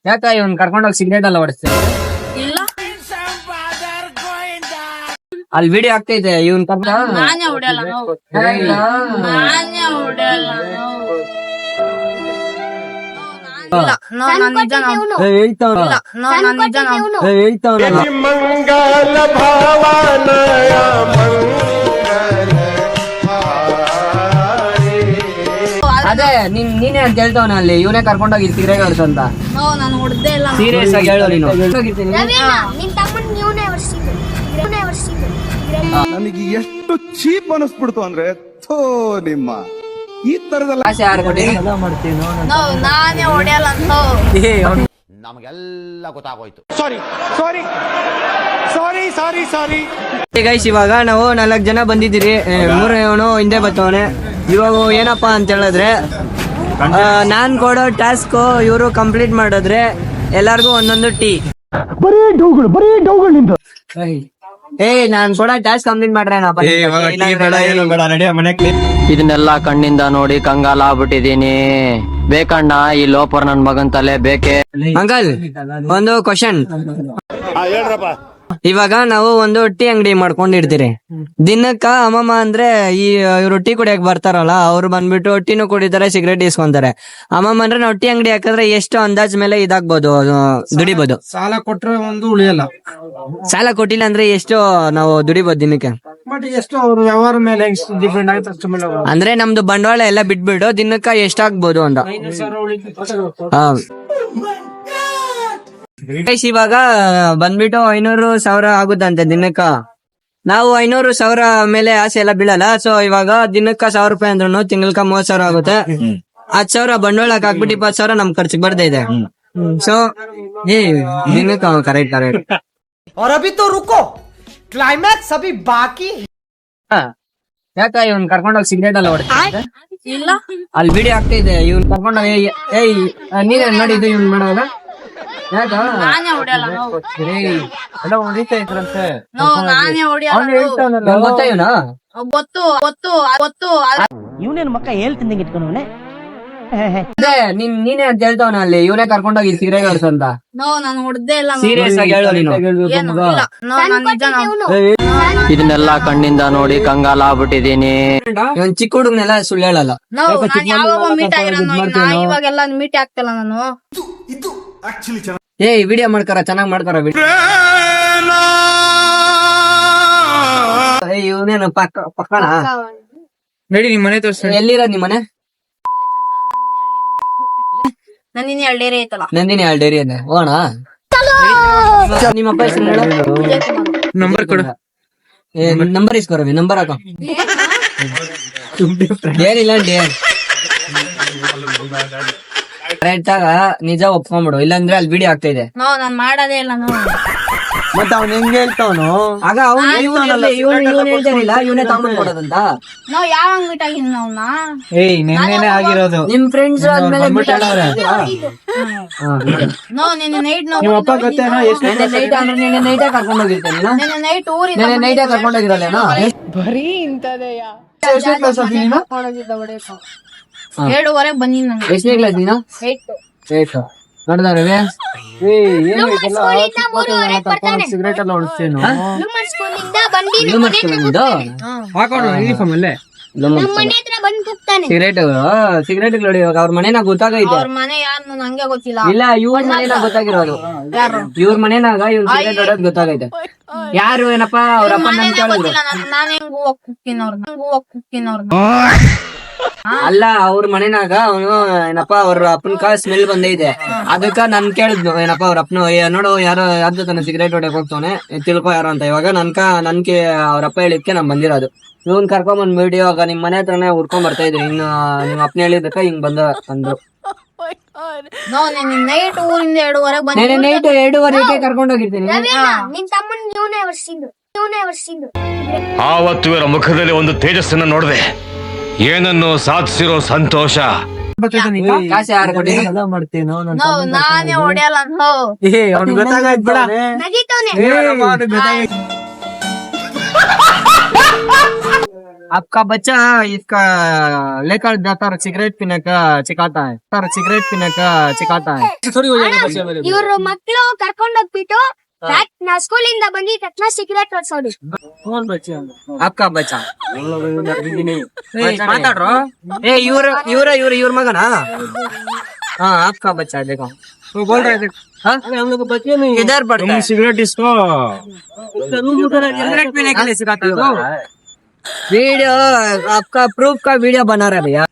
ಯಾಕ ಇವ್ನ್ ಕರ್ಕೊಂಡೋಗಿ ಸಿಗರೇಟ್ ಎಲ್ಲ ಹೊಡಿಸ್ತೀವಿ. ಇಲ್ಲ ಅಲ್ಲಿ ವಿಡಿಯೋ ಆಗ್ತೈತೆ ಇವ್ನ್ ನಾನೇ ಹೊಡೆಯಲ್ಲ ನಾವು ನಾನೇ ಹೊಡೆಯಲ್ಲ ಇಲ್ಲ ನಾನ್ ನಿಜ ಹೇಳ್ತಾವ್ನ ನಾನ್ ನಿಜ ಹೇಳ್ತಾವ್ನ ಮಂಗಲ ಭಾವನಯ ಅದೇ ನೀನೇ ಅಂತ ಹೇಳ್ತಾವನ ಅಲ್ಲಿ ಇವನೇ ಕರ್ಕೊಂಡೋಗಿ ಸಿಗರೇಟ್ ಹೊಡ್ಸ ಅಂತ. ನಾನು ಹೊಡೆದೇ ಇಲ್ಲ ಸೀರಿಯಸ್ ಆಗಿ ಹೇಳೋ ನೀನು. ನನಗೆ ಎಷ್ಟು ಚೀಪ್ ಅನಿಸ್ಬಿಡ್ತು ಅಂದ್ರೆ ಥೋ ನಿಮ್ಮ ಈ ತರದಲ್ಲ ಕಾಸು ಯಾರು ಕೊಟ್ಟಿ ನಾನೇ ಹೊಡೆಯಲ್ಲ ಅಂತ ನಮಗೆಲ್ಲ ಗೊತ್ತಾಗೋಯ್ತು. ಗೈಸ್ ಇವಾಗ ನಾವು 4 ಜನ ಬಂದಿದ್ದೀರಿ. 3 ಹಿಂದೆ ಬರ್ತಾವನೆ. ಇವಾಗ ಏನಪ್ಪಾ ಅಂತ ಹೇಳಿದ್ರೆ ನಾನ್ ಕೊಡೋ ಟಾಸ್ಕ್ ಇವರು ಕಂಪ್ಲೀಟ್ ಮಾಡಿದ್ರೆ ಎಲ್ಲಾರ್ಗು ಒಂದೊಂದು ಟೀ. ನಾನ್ ಕೊಡೋ ಟಾಸ್ಕ್ ಕಂಪ್ಲೀಟ್ ಮಾಡ್ರೇನಪ್ಪ. ಇದನ್ನೆಲ್ಲ ಕಣ್ಣಿಂದ ನೋಡಿ ಕಂಗಾಲ ಆಗ್ಬಿಟ್ಟಿದೀನಿ. ಬೇಕಣ್ಣ ಈ ಲೋಪರ್ ನನ್ ಮಗನ್ ತಲೆ ಬೇಕೆ. ಅಂಕಲ್ ಒಂದು ಕ್ವಶನ್. ಇವಾಗ ನಾವು ಒಂದು ಟೀ ಅಂಗಡಿ ಮಾಡ್ಕೊಂಡಿರ್ತೀರಿ. ದಿನಕ್ಕ ಅಮ್ಮಮ್ಮ ಅಂದ್ರೆ ಇವ್ರು ಟೀ ಕುಡಿಯಕ್ ಬರ್ತಾರಲ್ಲ, ಅವ್ರು ಬಂದ್ಬಿಟ್ಟು ಟೀನು ಕುಡಿತಾರೆ, ಸಿಗರೇಟ್ ಇಸ್ಕೊಂತಾರೆ. ಅಮ್ಮಮ್ಮ ಅಂದ್ರೆ ನಾವು ಟೀ ಅಂಗಡಿ ಹಾಕಿದ್ರೆ ಎಷ್ಟು ಅಂದಾಜ್ ಮೇಲೆ ಇದಾಗ್ಬೋದು, ದುಡಿಬಹುದು? ಸಾಲ ಕೊಟ್ರೆ ಒಂದು ಉಳಿಯಲ್ಲ. ಸಾಲ ಕೊಟ್ಟಿಲ್ಲ ಅಂದ್ರೆ ಎಷ್ಟು ನಾವು ದುಡಿಬಹುದು ದಿನಕ್ಕೆ? ಬಟ್ ಎಷ್ಟು ಅವ್ರ ವ್ಯವಹಾರ ಮೇಲೆ ಡಿಪೆಂಡ್ ಆಗುತ್ತೆ ಅಷ್ಟು ಮೇಲೆ ಹೋಗೋದು. ಅಂದ್ರೆ ನಮ್ದು ಬಂಡವಾಳ ಎಲ್ಲ ಬಿಟ್ಬಿಟ್ಟು ದಿನಕ್ಕ ಎಷ್ಟಾಗ್ಬೋದು ಅಂತ. 5,000 ಉಳಿತು. ಹಾ ಗೈಸ್ ಇವಾಗ ಬಂದ್ಬಿಟ್ಟು 500,000 ಆಗುತ್ತಂತೆ ದಿನಕ್ಕ. ನಾವು 500,000 ಮೇಲೆ ಆಸೆ ಎಲ್ಲ ಬೀಳಲ್ಲ. ಸೊ ಇವಾಗ ದಿನಕ್ಕ 1,000 ರೂಪಾಯಿ ಅಂದ್ರೂ ತಿಂಗಳಕ್ಕ 30,000 ಆಗುತ್ತೆ. 10,000 ಬಂಡವಾಳಕ್ಕೆ ಹಾಕ್ಬಿಟ್ಟು 20,000 ನಮ್ ಖರ್ಚಿಗೆ ಬರ್ತಾ ಇದೆ. ಸೊ ದಿನಕ್ಕ ಕರೆಕ್ಟ್. और अभी तो रुको, क्लाइमैक्स अभी बाकी. ಯಾಕ ಇವ್ನ್ ಕರ್ಕೊಂಡೋಗಿ ಸಿಗರೇಟ್ ಎಲ್ಲ ಹೊಡಿಸ್ತಾರೆ? ಇಲ್ಲ ಅಲ್ಲಿ ವಿಡಿಯೋ ಆಗ್ತಿದೆ ಇವ್ನ್ ಕರ್ಕೊಂಡೋಗಿ. ನೀನೇ ನೋಡಿದ್ದು ಇವ್ನ್ ಮಾಡೋದ? ಯಾಕ ನಾನೇ ಹೊಡೆಯಲ್ಲ ಎಲ್ಲ ಹೊಡಿತಾ ಇದ್ರಂತೆ. ನಾನೇ ಹೊಡೆಯಲ್ಲ ಗೊತ್ತಾ ಇವನಾ? ಗೊತ್ತು ಗೊತ್ತು ಗೊತ್ತು ಇವನೇನು ಮಕ್ಕ ಹೇಳ್ತಿದ್ದಂಗೆ ಇಟ್ಕೊಂಡವನೆ. ಅದೇ ನೀನೇ ಅಂತ ಹೇಳ್ತಾವನ ಅಲ್ಲಿ ಇವನೇ ಕರ್ಕೊಂಡೋಗಿ ಸಿಗರೇಟ್ ಹೊಡ್ಸ ಅಂತ. ನಾನು ಹೊಡೆದೇ ಇಲ್ಲ ಸೀರಿಯಸ್ ಆಗಿ ಹೇಳೋ ನೀನು. ಏನು ಇಲ್ಲ ನಾನ್ ನಿಜ ಇದನ್ನೆಲ್ಲ ಕಣ್ಣಿಂದ ನೋಡಿ ಕಂಗಾಲ ಆಗ್ಬಿಟ್ಟಿದೀನಿ. ಇವನ್ ಚಿಕ್ಕ ಹುಡುಗನೆಲ್ಲ ಸುಳ್ಳು ಹೇಳಲ್ಲ. ನಾನ್ ಯಾವಾಗ ಮೀಟ್ ಆಗಿರೋದು ಇವಾಗೆಲ್ಲ ಮೀಟ್ ಆಗ್ತಿಲ್ಲ ನಾನು. ವಿಡಿಯೋ ಮಾಡ್ತಾರ, ಚೆನ್ನಾಗ್ ಮಾಡ್ತಾರ ವಿಡಿಯೋ. ಇವನೇನು ಪಕ್ಕಣ ನಡಿ ನಿಮ್ ಮನೆ ತೋರ್ಸ. ಎಲ್ಲಿರೋದ್ ನಿಮ್ ಮನೆ? ನಂದಿನಿ 2 ಡೇರಿ ಐತಲ್ಲ. ನಂದಿನಿ 2 ಡೇರಿ ಇದೆ ಹೋಗೋಣ. ನಿಮ್ಮಪ್ಪ ಹೆಸರು ಹೇಳು. ನಂಬರ್ ಕೊಡು. ನಂಬರ್ ಇಸ್ಕೊರವಿ, ನಂಬರ್ ಹಾಕೋ. ಏನಿಲ್ಲ ಕರೆಕ್ಟ್ ಆಗ ನಿಜ ಒಪ್ಕೊಂಡ್ಬಿಡು, ಇಲ್ಲಾಂದ್ರೆ ಅಲ್ಲಿ ವಿಡಿಯೋ ಆಗ್ತಾ ಇದೆ. ನಾನ್ ಮಾಡೋದೇ ಇಲ್ಲ ಮತ್ತೆ ಅವ್ನ ಹೆಂಗ್ ಹೇಳ್ತಾವನು? ಆಗ ಅವ್ನು ಹೇಳ್ತಾರಿಲ್ಲ ಇವನೇ ತಗೊಂಡ್ ಕೊಡೋದಂತ. ನಾವ್ ಯಾವಾಗ ಮೀಟ್ ಆಗಿದ್ ನಾವ್ನ ನಿನ್ನೆನೆ ಆಗಿರೋದು. ನಿಮ್ ಫ್ರೆಂಡ್ಸ್ ಆದ್ಮೇಲೆ ನಾವ್ ನಿನ್ನೆ ನೈಟ್ ನಿಮ್ಮ ಅಪ್ಪ ಗೊತ್ತೇನೋ ಎಷ್ಟು ನೈಟ್ ಅಂದ್ರೆ ನಿನ್ನೆ ನೈಟೇ ಕರ್ಕೊಂಡ್ ಹೋಗಿರ್ತಾನೆ. ನಿನ್ನೆ ನೈಟ್ ಊರಿಂದ ನಿನ್ನೆ ನೈಟೇ ಕರ್ಕೊಂಡ್ ಹೋಗಿರಲ್ಲೇನೋ? ಬರೀ ಇಂತದೆಯ 7:30 ಬಂದಿನಿ ನಾನು. ಎಷ್ಟನೇ ಕ್ಲಾಸ್ ನೀನು? 8 ನೋಡ್ದಾರವೆ. ಸಿಗರೇಟ್ ಎಲ್ಲ ಹೊಡಿಸ್ತೇನು ಹಾಕೊಂಡು ಯೂನಿಫಾರ್ಮ್ ಅಲ್ಲೇ ಸಿಗರೇಟ್ ನೋಡಿ. ಅವ್ರ ಮನೆನಾಗ ಗೊತ್ತಾಗೈತೆ. ಅವ್ರ ಮನೆ ಯಾರು ನಂಗೆ ಗೊತ್ತಿಲ್ಲ. ಇಲ್ಲ ಇವ್ರ ಮನೆನಾಗ ಗೊತ್ತಾಗಿರೋದು. ಇವ್ರ ಮನೆನಾಗ ಇವ್ರ ಸಿಗರೇಟ್ ಹೊಡೋದ್ ಗೊತ್ತಾಗೈತೆ. ಯಾರು ಏನಪ್ಪಾ ಅವ್ರ ಅಪ್ಪ ನನ್ ಕೇಳಿದ್ರು. ನಾನ್ ಹೆಂಗ್ ಹೂವಕ್ ಕುಕ್ಕಿನವ್ರನ್ನ ಅಲ್ಲ ಅವ್ರ ಮನೆನಾಗ ಅವನು ಏನಪ್ಪಾ ಅವ್ರ ಅಪ್ಪನ ಕಾಲ ಸ್ಮೆಲ್ ಬಂದೈತೆ. ಅದಕ್ಕ ನನ್ ಕೇಳಿದ್ನು ಏನಪ್ಪಾ ಅವ್ರ ಅಪ್ಪನು ನೋಡು ಯಾರೋ ಯಾರ ಜೊತೆ ಸಿಗರೇಟ್ ಹೊಡಕ್ ಹೋಗ್ತಾನೆ ತಿಳ್ಕೊ ಯಾರು ಅಂತ. ಇವಾಗ ನನ್ಗೆ ಅವ್ರ ಅಪ್ಪ ಹೇಳಿದ್ಕೆ ನಾನ್ ಬಂದಿರೋದು. ಇವನ್ ಕರ್ಕೊಂಡ್ ಬಂದ್ ವಿಡಿಯೋ ಆಗ ನಿಮ್ ಮನೆ ಹತ್ರನೇ ಹುಡ್ಕೊಂಡ್ ಬರ್ತಾ ಇದ್ರಿ. ಇನ್ನು ನಿಮ್ ಅಪ್ಪನ ಹೇಳಿದಕ್ಕ ಹಿಂಗ್ ಅಂದ್ರು. ನೈಟ್ ಊರಿಂದ 2:30 ಬಂದ. ನೈಟ್ 2:30ಕ್ಕೆ ಕರ್ಕೊಂಡ್ ಹೋಗಿರ್ತೀನಿ. ಆವತ್ತು ಇವರ ಮುಖದಲ್ಲಿ ಒಂದು ತೇಜಸ್ಸನ್ನ ನೋಡಿದೆ. ಏನನ್ನು ಸಾಧಿಸಿರೋ ಸಂತೋಷ. ಕಾಸು ಯಾರು ಕೊಟ್ಟಿ? ನಾನೇ ಹೊಡೆಯಲ್ಲ ಅವ್ನಿಗೆ ಗೊತ್ತಾಗಾಯ್ತು ಬಿಡ. आपका बच्चा इसका लेकर जाता है सिगरेट पीने का सिखाता है सिगरेट पीने का सिखाता है ಇವ್ರ ಮಕ್ಳು ಕರ್ಕೊಂಡೋಗ್ಬಿಟ್ಟು ನಾ ಸ್ಕೂಲಿಂದ ಬಂದಿದ ತಕ್ಷಣ ಸಿಗರೇಟ್ ಹೊಡ್ಸೋದು. आपका बच्चा ಮಾತಾಡ್ರೋ ಇವ್ರ ಮಗನಾ हाँ आपका बच्चा देखो वो बोल रहे थे हाँ? हम लोग बच्चे नहीं है। किधर पढ़ता है सिगरेट इसको सिगरेट पीने के लिए सिखाता है तो वीडियो आपका प्रूफ का वीडियो बना रहा है भैया